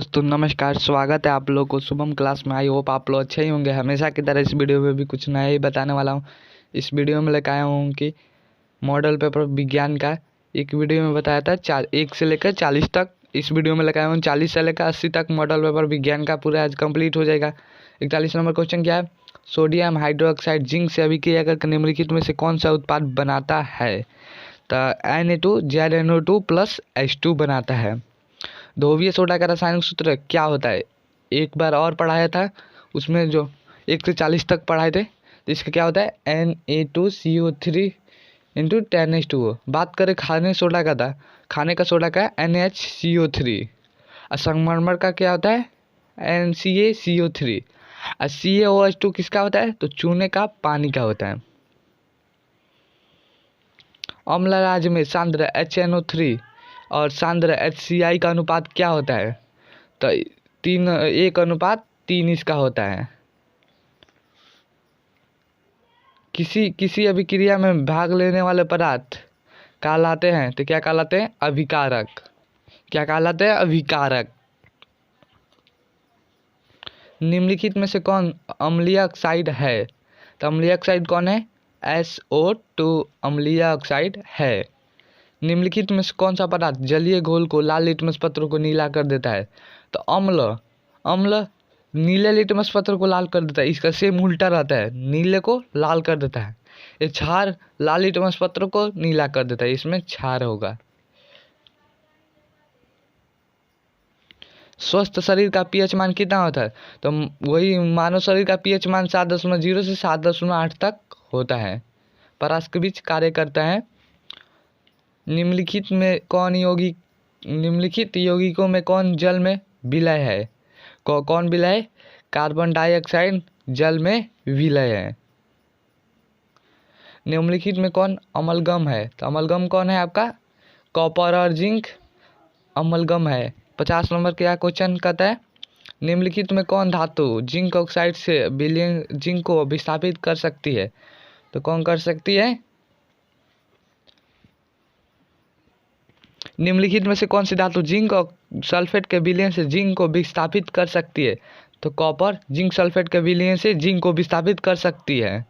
दोस्तों नमस्कार, स्वागत है आप लोग को शुभम क्लास में। आई होप आप लोग अच्छे ही होंगे। हमेशा की तरह इस वीडियो में भी कुछ नया ही बताने वाला हूँ। इस वीडियो में लेकर आया हूँ कि मॉडल पेपर विज्ञान का एक वीडियो में बताया था 1 से लेकर 40 तक। इस वीडियो में लेकर आया हूँ 40 से लेकर 80 तक मॉडल पेपर विज्ञान का पूरा आज कंप्लीट हो जाएगा। 41 नंबर क्वेश्चन क्या है? सोडियम हाइड्रोक्साइड जिंक से अभिक्रिया कर निम्नलिखित में से कौन सा उत्पाद बनाता है? तो Na2 ZnO2 प्लस H2 बनाता है। ध्रुवीय सोडा का रासायनिक सूत्र क्या होता है? एक बार और पढ़ाया था, उसमें जो 1 से 40 तक पढ़ाए थे। तो इसका क्या होता है? Na2CO3 into 10H2O। बात करें खाने सोडा का था, खाने का सोडा का NaCO3। और संगमरमर का क्या होता है? NCaCO3। और CaOH2 किसका होता है? तो चूने का पानी का होता है। अम्ल राज्य में सांद्र HNO3 और सांद्र HCl का अनुपात क्या होता है? तो 1:3 इसका होता है। किसी अभिक्रिया में भाग लेने वाले पदार्थ कहलाते हैं, तो क्या कहलाते हैं? अभिकारक। क्या कहलाते हैं? अभिकारक। निम्नलिखित में से कौन अम्लीय ऑक्साइड है? तो अम्लीय ऑक्साइड कौन है? SO2 अम्लीय ऑक्साइड है। निम्नलिखित में से कौन सा पदार्थ जलीय घोल को लाल लिटमस पत्र को नीला कर देता है? तो अम्ल नीले लिटमस पत्र को लाल कर देता है। इसका सेम उल्टा रहता है, नीले को लाल कर देता है। ये क्षार लाल लिटमस पत्र को नीला कर देता है, इसमें क्षार होगा। स्वस्थ शरीर का पीएच मान कितना होता है? तो वही मानव शरीर का पीएच मान 7.0 से 7.8 तक होता है। परास के बीच कार्य करता है। निम्नलिखित यौगिकों में कौन जल में विलय है? कौन विलय है? कार्बन डाइऑक्साइड जल में विलय है। निम्नलिखित में कौन अमलगम है? तो अमलगम कौन है आपका? कॉपर और जिंक अमलगम है। 50 नंबर क्या क्वेश्चन कहता है? निम्नलिखित में कौन धातु जिंक ऑक्साइड से विलयन जिंक को विस्थापित कर सकती है? तो कौन कर सकती है? निम्नलिखित में से कौन सी धातु जिंक और सल्फेट के विलयन से जिंक को विस्थापित कर सकती है? तो कॉपर जिंक सल्फेट के विलयन से जिंक को विस्थापित कर सकती है।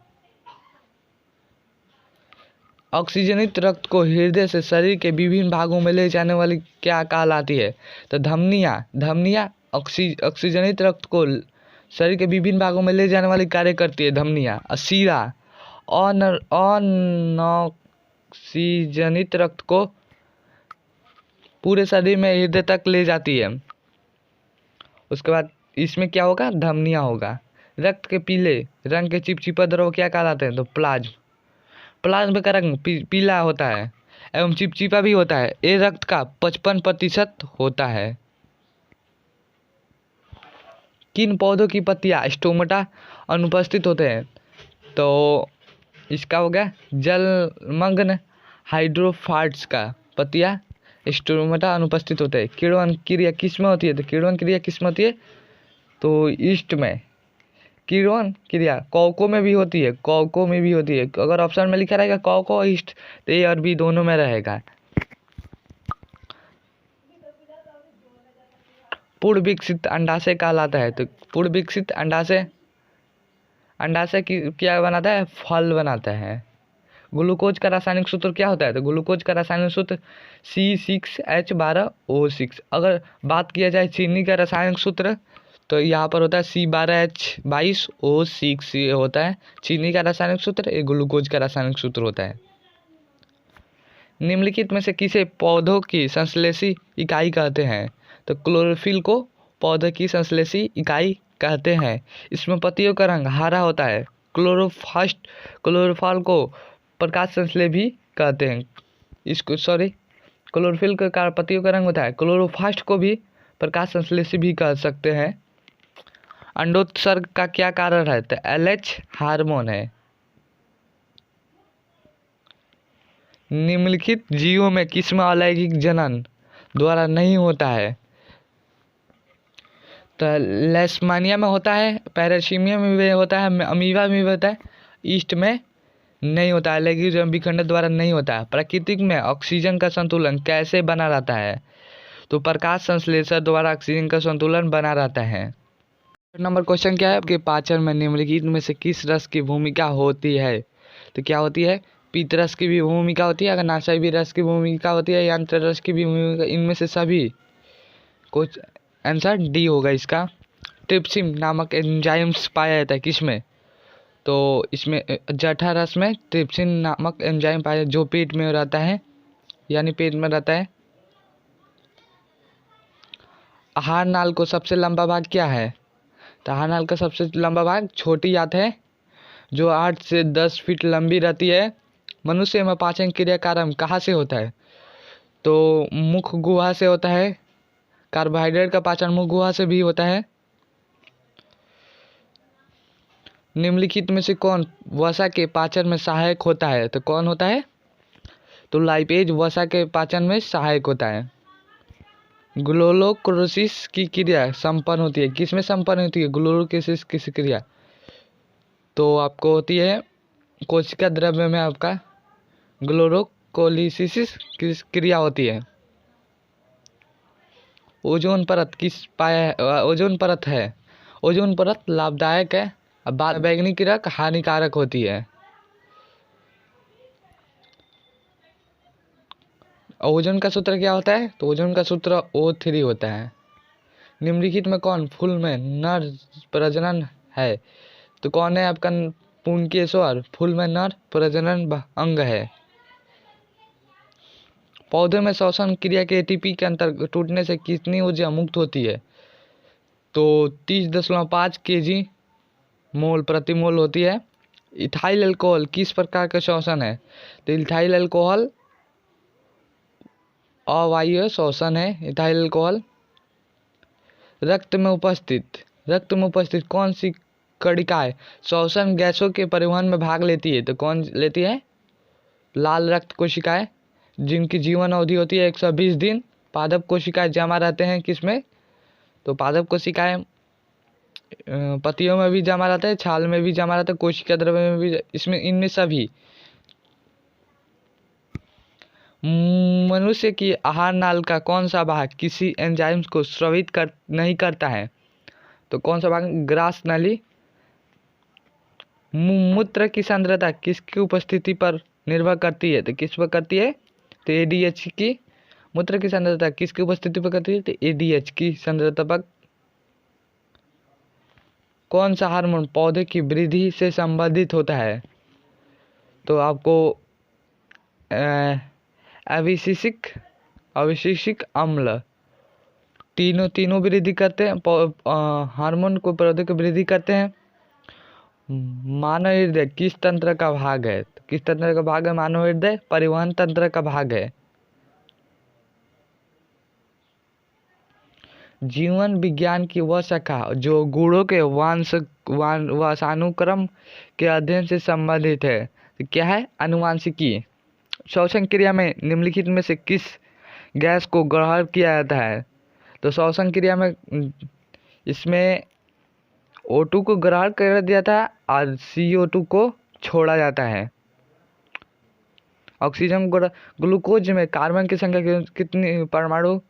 ऑक्सीजनित रक्त को हृदय से शरीर के विभिन्न भागों में ले जाने वाली क्या कहलाती है? तो धमनियाँ ऑक्सीजनित रक्त को शरीर के विभिन्न भागों में ले जाने वाली कार्य करती है, धमनियाँ। और शिरा अनऑक्सीजनित रक्त को पूरे शरीर में हृदय तक ले जाती है। उसके बाद इसमें क्या होगा? धमनियाँ होगा। रक्त के पीले रंग के चिपचिपा द्रव क्या कहलाते हैं? तो प्लाज्मा का रंग पीला होता है एवं चिपचिपा भी होता है। ये रक्त का 55% होता है। किन पौधों की पत्तियां स्टोमेटा अनुपस्थित होते हैं? तो इसका हो गया जलमग्न हाइड्रोफाइट्स का पत्तियां स्टोमेटा अनुपस्थित होते हैं। किण्वन क्रिया किस में होती है? तो किण्वन क्रिया किस में होती है? तो ईस्ट में। किण्वन क्रिया कौको में भी होती है, कौको में भी होती है। अगर ऑप्शन में लिखा रहेगा कौको ईस्ट, तो ए और बी दोनों में रहेगा। पूर्ण विकसित अंडाशय कहलाता है। तो पूर्ण विकसित अंडाशय की क्या बनाता है? फल बनाता है। ग्लूकोज का रासायनिक सूत्र क्या होता है? तो ग्लूकोज का रासायनिक सूत्र C6H12O6। अगर बात किया जाए चीनी का रासायनिक सूत्र, तो यहाँ पर होता है C12H22O6 ये होता है चीनी का रासायनिक सूत्र। ये ग्लूकोज का रासायनिक सूत्र होता है। निम्नलिखित में से किसे पौधों की संश्लेषी इकाई कहते हैं? तो क्लोरोफिल को पौधे की संश्लेषी इकाई कहते हैं। इसमें पत्तियों का रंग हरा होता है। क्लोरोफॉल को प्रकाश संश्लेषी भी कहते हैं। क्लोरोफिल का पत्तियों का रंग होता है। क्लोरोफास्ट को भी प्रकाश संश्लेषी भी कह सकते हैं। अंडोत्सर्ग का क्या कारण है? तो LH हार्मोन है। निम्नलिखित जीवों में किसमें अलैंगिक जनन द्वारा नहीं होता है? तो लेशमानिया में होता है, पैरासीमिया में भी होता है, अमीबा में भी होता है। ईस्ट में नहीं होता है, लैंगिक विखंडन द्वारा नहीं होता है। प्राकृतिक में ऑक्सीजन का संतुलन कैसे बना रहता है? तो प्रकाश संश्लेषण द्वारा ऑक्सीजन का संतुलन बना रहता है। नंबर क्वेश्चन क्या है कि पाचन में निम्नलिखित में से किस रस की भूमिका होती है? तो क्या होती है? पीत रस की भी भूमिका होती है, अग्नाशय भी रस की भूमिका होती है, यंत्र रस की भी भूमिका, इनमें से सभी कुछ आंसर डी होगा इसका। ट्रिप्सिन नामक एंजाइम्स पाया जाता है किसमें? तो इसमें जठर रस में ट्रिप्सिन नामक एंजाइम पाया जो पेट में रहता है, यानी पेट में रहता है। आहार नाल को सबसे लंबा भाग क्या है? तो आहार नाल का सबसे लंबा भाग छोटी आंत है जो 8 से 10 फीट लंबी रहती है। मनुष्य में पाचन क्रिया का आरंभ कहाँ से होता है? तो मुख गुहा से होता है। कार्बोहाइड्रेट का पाचन मुख गुहा से भी होता है। निम्नलिखित में से कौन वसा के पाचन में सहायक होता है? तो कौन होता है? तो लाइपेज वसा के पाचन में सहायक होता है। ग्लूकोरोसिस की क्रिया संपन्न होती है किसमें संपन्न होती है? ग्लूकोरोसिस की क्रिया तो आपको होती है कोशिका द्रव्य में, आपका ग्लूकोलिसिस की क्रिया होती है। ओजोन परत किस पाया ओजोन परत है? ओजोन परत लाभदायक है, बैगनी किरण हानिकारक होती है। ओजोन का सूत्र क्या होता है? तो ओजोन का सूत्र O3 होता है। निम्नलिखित में कौन फूल में नर प्रजनन है? तो कौन है आपका पुंकेसर? फूल में नर प्रजनन अंग है। पौधे में श्वसन क्रिया के एटीपी के अंतर टूटने से कितनी ऊर्जा मुक्त होती है? तो 30.5 kg मोल प्रति मोल होती है। इथाइल अल्कोहल किस प्रकार का श्वसन है? तो इथाइल अल्कोहल अवायवीय श्वसन है इथाइल अल्कोहल। रक्त में उपस्थित कौन सी कणिकाएं श्वसन गैसों के परिवहन में भाग लेती है? तो कौन लेती है? लाल रक्त कोशिकाएं जिनकी जीवन अवधि होती है 120 दिन। पादप कोशिकाएं जमा रहते हैं किसमें? तो पादप कोशिकाएं पत्तियों में भी जमा रहता है, छाल में भी जमा रहता है, कोशिका द्रव्य में भी, इसमें इनमें सभी। मनुष्य की आहार नाल का कौन सा भाग किसी एंजाइम्स को स्रावित नहीं करता है? तो कौन सा भाग? ग्रास नली। मूत्र की सांद्रता किसकी उपस्थिति पर निर्भर करती है? तो किस पर करती है? तो ADH की। मूत्र की सांद्रता किसकी उपस्थिति पर करती है? तो ADH की सांद्रता पर। कौन सा हार्मोन पौधे की वृद्धि से संबंधित होता है? तो आपको अभिशिक्षिक अम्ल तीनों वृद्धि करते हैं। हार्मोन को पौधे की वृद्धि करते हैं। मानव हृदय किस तंत्र का भाग है? तो किस तंत्र का भाग है मानव हृदय? परिवहन तंत्र का भाग है। जीवन विज्ञान की वह शाखा जो गुणों के वंशानुक्रम के अध्ययन से संबंधित है, तो क्या है? अनुवांशिकी। श्वसन क्रिया में निम्नलिखित में से किस गैस को ग्रहण किया जाता है? तो श्वसन क्रिया में इसमें O2 को ग्रहण कर दिया था और CO2 को छोड़ा जाता है। ऑक्सीजन ग्लूकोज में कार्बन की संख्या कितनी परमाणु?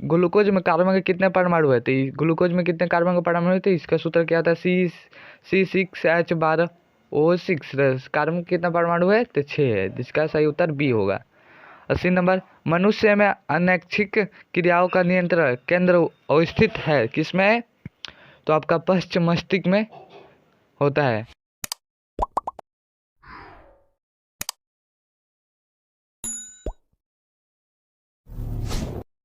ग्लूकोज में कार्बन के कितने परमाणु है? तो ग्लूकोज में कितने कार्बन के परमाणु है? इसका सूत्र क्या था? C6H12O6। कार्बन के कितना परमाणु है? तो 6 है, जिसका सही उत्तर बी होगा। 80 नंबर, मनुष्य में अनैच्छिक क्रियाओं का नियंत्रण केंद्र अवस्थित है किसमें? तो आपका पश्च मस्तिष्क में होता है।